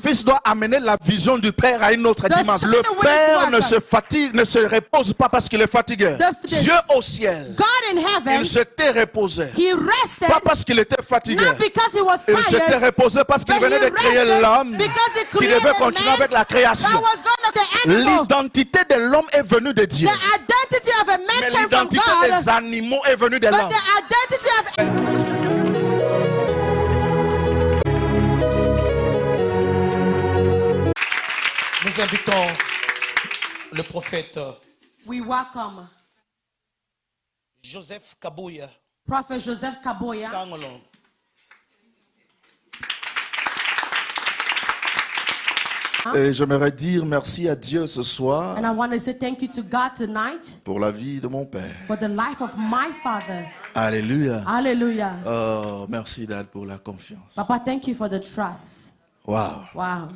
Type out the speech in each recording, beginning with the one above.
Fils doit amener la vision du Père à une autre dimension. Le Père ne se fatigue, ne se repose pas parce qu'il est fatigué. Dieu au ciel, il s'était reposé. Pas parce qu'il était fatigué. Il s'était reposé parce qu'il venait de créer l'homme qui devait continuer avec la création. L'identité de l'homme est venue de Dieu. Mais l'identité des animaux est venue de l'homme. Nous invitons le prophète We welcome Joseph Kabuya Prophet Joseph Kaboya. Kangolo. Et j'aimerais dire merci à Dieu ce soir And I want to say thank you to God tonight pour la vie de mon Père. for the life of my father. Alléluia. Hallelujah. Oh, merci Dad pour la confiance. Papa, thank you for the trust. Wow. Wow.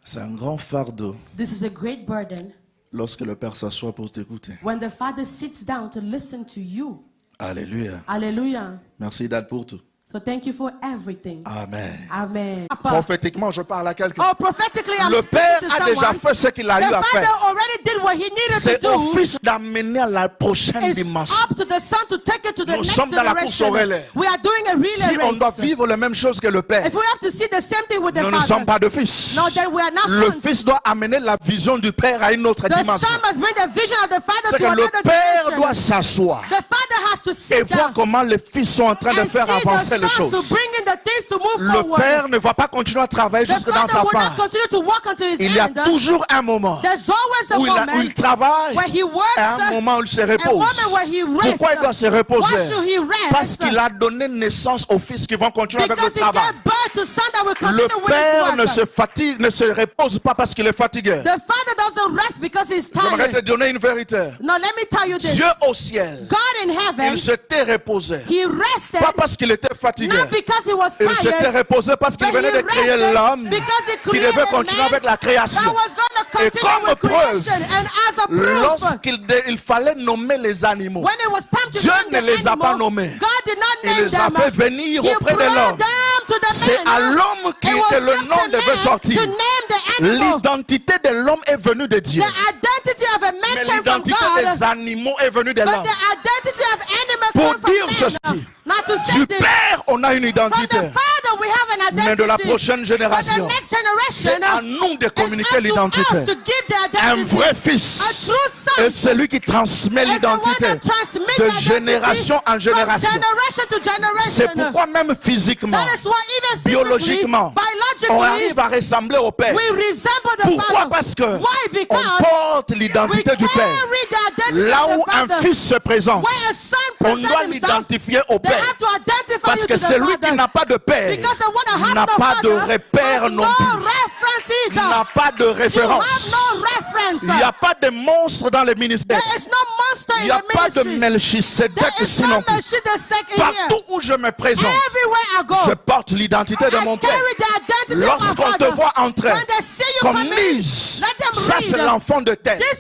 C'est un grand fardeau This is a great burden lorsque le Père s'assoit pour t'écouter. when the father sits down to listen to you. Alléluia. Hallelujah. Merci Dad pour tout. So thank you for everything. Amen. Amen. Prophétiquement, je parle à quelqu'un. Oh, prophetically, I'm Le Père speaking to a déjà someone. fait ce qu'il a eu The à father faire. already did what he needed C'est to au do. Fils d'amener à la prochaine It's dimension. up to the son to take it to the Nous next sommes dans la course au generation. relais. We are doing a Si relay on doit race. vivre la même chose que le Père, If we have to see the same thing with the nous ne father, sommes pas de fils. no, then we are not Le sons. Fils doit amener la vision du Père à une autre The dimension. son must bring the vision of the father C'est to que le another Père dimension. doit s'asseoir The father has to et sit voir down comment les fils sont en train de and faire see avancer the les son to choses. bring in the things to move Le forward. Père ne va pas continuer à travailler The jusque dans father sa will part. not continue to walk until his Il y a end. toujours un moment There's always a où moment il travaille where he works, et un moment où il se a repose. moment where he rests. Pourquoi il doit se Why reposer? should he rest? Parce qu'il a donné naissance aux fils qui vont continuer avec le Because he travail. gave birth to son that will continue Le with his Père work. ne se fatigue, ne se repose pas parce qu'il est fatigué. The father doesn't rest because he's J'aimerais te tired. donner une vérité. Now let me tell you this. Dieu au ciel, God in heaven, il s'était reposé. he rested Pas parce qu'il était fatigué. not because he was Il s'était tired, reposé parce qu'il but venait he de créer rested l'homme because he qui created devait a continuer man avec la that création. was going to Et continue comme with preuve, creation. And as a proof, lorsqu'il fallait nommer les animaux, when it was time to Dieu name ne les the a pas animal, nommés. God did not Il name les a them. fait venir He auprès de brought l'homme. them to the C'est man. à l'homme It was que le up nom to devait man sortir. to name the animal. L'identité de l'homme est venue de Dieu. The identity of a man Mais came from l'identité God, des animaux est venue de but l'homme. the identity of animal Pour came dire from man. ceci, Not to say du this. Père, on a une From identité. the Father, we have an identity. Mais de la prochaine For the génération, next c'est generation, à nous de it's communiquer up to us l'identité. to give the Un identity. vrai A fils true son est celui qui transmet is the one l'identité that transmits de identity génération en from génération. generation to generation. C'est pourquoi même physiquement, That is why even physically, biologiquement, on biologically, arrive à ressembler au Père. we resemble the Pourquoi? Father. Parce que Why? on Because porte we l'identité du Père. carry the identity Là of où the un Father. fils se présente, Where a son on presents doit himself, l'identifier au they Père. have to identify Parce you que to the celui qui Father. n'a pas de Père Because the one that has n'a no pas de father repère has non no plus. reference either. N'a pas de You have référence. no reference. Il n'y a pas de monstre dans le ministère. There is no monster Il in n'y a the pas de ministry. Melchisedec There is ici no non plus. Melchizedek in here. Partout où je me présente, Everywhere I go, je porte l'identité de mon I Père. carry the identity of my Lorsqu'on te Father. voit entrer, When they see you comme come in, Lise, let them ça c'est read. l'enfant de terre. This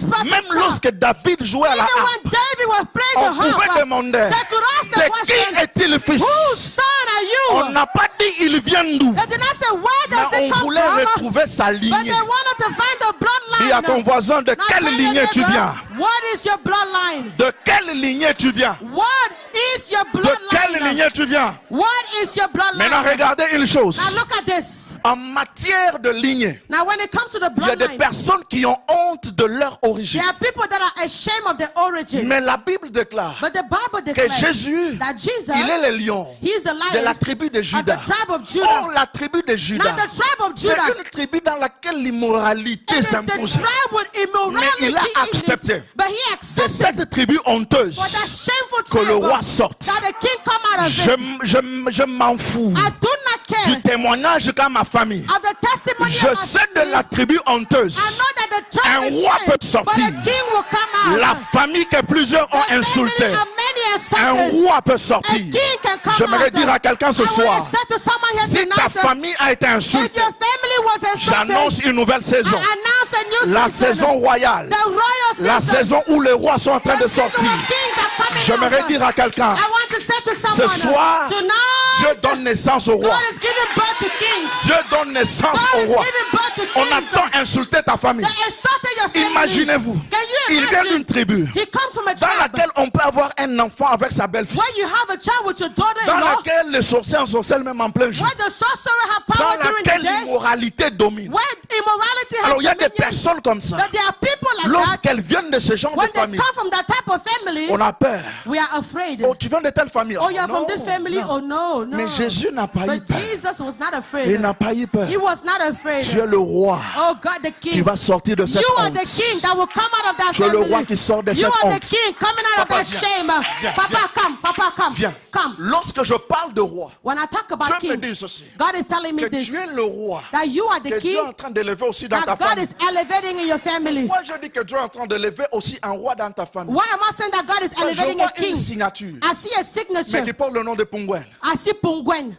person's Même child. lorsque David jouait à la Even harpe, when David was playing on the pouvait harp, demander, they could ask the de question, qui est-il fils? whose son are you? On n'a pas dit il vient d'où, They did not say where does mais it on come voulait from, retrouver sa but lignée. they wanted to find the bloodline. Dis à ton voisin de Now quelle tell your lignée tu neighbor, viens. what is your bloodline? De quelle lignée tu viens? What is your De quelle bloodline? lignée tu viens? What is your Maintenant bloodline? regardez une chose. Now look at this. En matière de lignée, Now when it comes to the il y a des bloodline, personnes qui ont honte de leur origine. there are people that are ashamed of their origin. Mais la Bible déclare But the Bible que declares Jésus, that Jesus, il est le lion he is the de la lion tribu de of the Juda. tribe of Judah. Or, la tribu de Now Juda, the tribe of c'est Judah, une tribu dans laquelle l'immoralité it is the s'impose. tribe with immorality Mais il a in accepté. it. But he C'est accepted cette tribu honteuse for that shameful que le tribe roi sorte. that the king come out of it. Je m'en fous I do not du care témoignage qu'a ma famille. of the testimony Je of my sais de family. la tribu honteuse. I know that the tribe Un is roi shamed, peut but sortir. the king will come out. La famille que plusieurs ont The insultée. family of many Un insulted. roi peut A sortir. king can come J'aimerais out. dire à quelqu'un ce I want soir, to say to someone here si ta tonight, famille a été if insultée, your family was insulted, j'annonce une nouvelle saison. I announce a new La season. saison royale. The royal season. La saison où les rois sont en train The de season sortir. where kings are coming J'aimerais out. dire à quelqu'un, I want to say to ce someone, soir, tonight, Dieu donne naissance au roi. God is giving birth to kings. Dieu donne naissance God au is roi. giving birth to On kings. attend insulter ta famille. They insulted your family. Imaginez-vous, Can you il vient imagine? d'une tribu He comes from a dans tribe laquelle on peut avoir un enfant avec sa belle-fille, where you have a child with your dans daughter-in-law, laquelle les sorciers ensorcellent même en plein jour, where the sorcerer have dans power during the laquelle day, l'immoralité domine. where immorality has Alors il y a des dominion. personnes comme ça. That there are people like that. Lorsqu'elles viennent de ce genre When de they famille, come from that type of family, on a peur. we are afraid. Oh, tu viens de telle famille. Oh, you're non, from this family? non. Oh, no, no. Mais Jésus n'a pas eu But peur. Jesus was not Il afraid. n'a pas eu peur. He was not afraid. Tu es le roi Oh, God, the qui king. va sortir de cette You are honte. the king that will come out of that Tu es le family. roi qui sort de You cette are the honte. king coming out Papa, of that viens. shame. Viens, Papa, viens. come. Papa, come. Viens. Come. Lorsque je parle de roi, When I talk about Dieu me king, dit ceci, God is telling me que this. tu es le roi, That you are the que Dieu est en king. train d'élever aussi dans ta That God famille. is elevating in your family. Moi je dis que Dieu est en train d'élever aussi un roi dans ta famille. Why am I saying that God is Quand je elevating vois a king? une signature, I see a mais signature. qui porte le nom de Pungwen. I see Pungwen.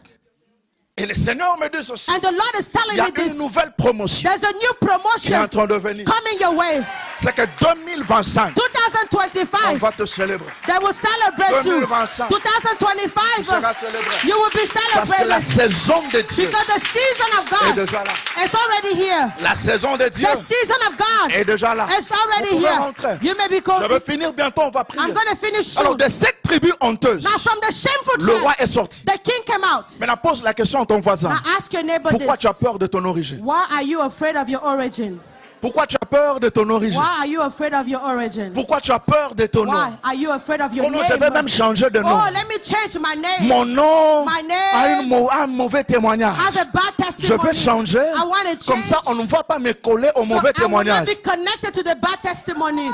Et le Seigneur me dit ceci. And the Lord is Il telling y a me this. une nouvelle promotion There's a new qui est en promotion train de venir. coming your way. C'est que 2025, on 2025, va te célébrer. they will celebrate you. 2025, 2025, Tu seras célébré. you will be Parce que la celebrated. saison de Dieu Because the season of est God déjà là. is already here. La saison de Dieu The season of God est déjà là. is already Vous pouvez here. rentrer. You may be Je called. vais finir bientôt, on va prier. I'm going to finish Alors soon. de cette tribu honteuse, Now from the shameful le roi tribe, est sorti. the king came out. Maintenant pose la question à ton voisin. Now ask your neighbor Pourquoi tu as this. peur de ton origine? Why are you afraid of your origin? Pourquoi tu as peur de ton origine? Why are you afraid of your origin? Pourquoi tu as peur de ton Why nom? are you afraid of your Oh non, je vais même name? changer de nom. Oh, let me change my name. Mon nom My a name un mauvais témoignage. has a bad Je vais testimony. changer. I want to Comme ça, change. on ne va pas me coller au So mauvais I will not témoignage. be connected to the bad testimony.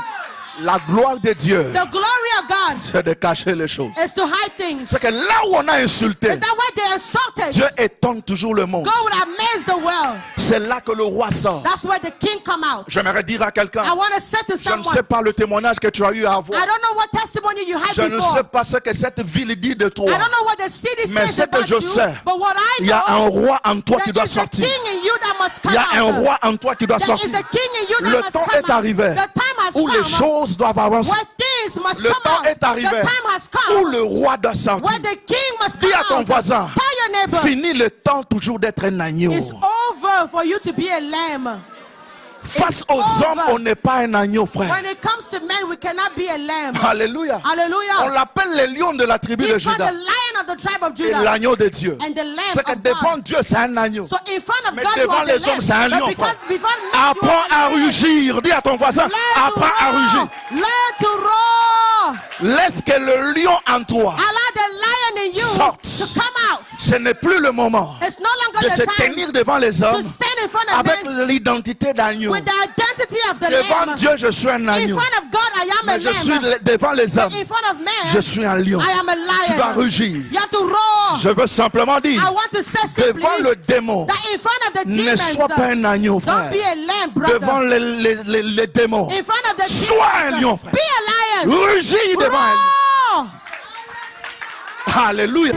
La gloire de Dieu, The glory of God c'est de cacher les choses. is to hide things. C'est que là où on a insulté, Is that why they insulted? Dieu étonne toujours le monde. God will amaze the world. C'est là que le roi sort. That's where the king come out. J'aimerais dire à quelqu'un, I want to say to je ne sais someone, pas le témoignage que tu as eu à I avoir. don't know what testimony you had Je ne before. sais pas ce que cette ville dit de toi. I don't know what the city Mais says ce que about je you, sais, but what I Il y a un know, roi en toi qui there doit is a sortir. king in you that must Il come y a un out. roi en toi qui doit There is sortir. a king in you that Le must temps come est out. arrivé The time has où les come choses doivent avancer. where things must Le come temps out. est arrivé The time has où come le roi doit sortir. where the king must Dis come à ton out. voisin, Tell your neighbor, fini le temps toujours d'être un agneau. it's over for you to be a lamb. Face aux over. hommes, on n'est pas un agneau, frère. When it comes to men, we cannot be a lamb. Alléluia. On Hallelujah. l'appelle le lion de la tribu de He's called Juda the lion of the tribe of et Judah l'agneau de Dieu. and the lamb C'est que of devant God. Dieu, c'est un agneau. So in front of Mais God, you devant are the les hommes, c'est un lamb. lion, But because frère. before men, you Apprends are à the lamb. rugir. Dis à ton voisin, Learn to apprends à roar. rugir. Learn to roar. Laisse que le lion en toi Allow the lion in you sorte. to come out. Ce n'est plus le moment It's no de longer se the time tenir devant les to hommes stand in front of avec men l'identité d'agneau. with the identity of the Devant lamb. Dieu, je suis un In agneau. front of God, I am a Mais je suis lamb. devant les hommes. In front of men, Je suis un lion. I am a Tu dois lion. rugir. You have to roar. Je veux simplement dire, I want to say simply devant le démon, that in front of the ne demons, sois pas un agneau, don't frère. be a lamb, brother. Devant les démons, In front of the sois un demons, lion, frère. be a lion. Rugis devant un lion. Roar. Alléluia.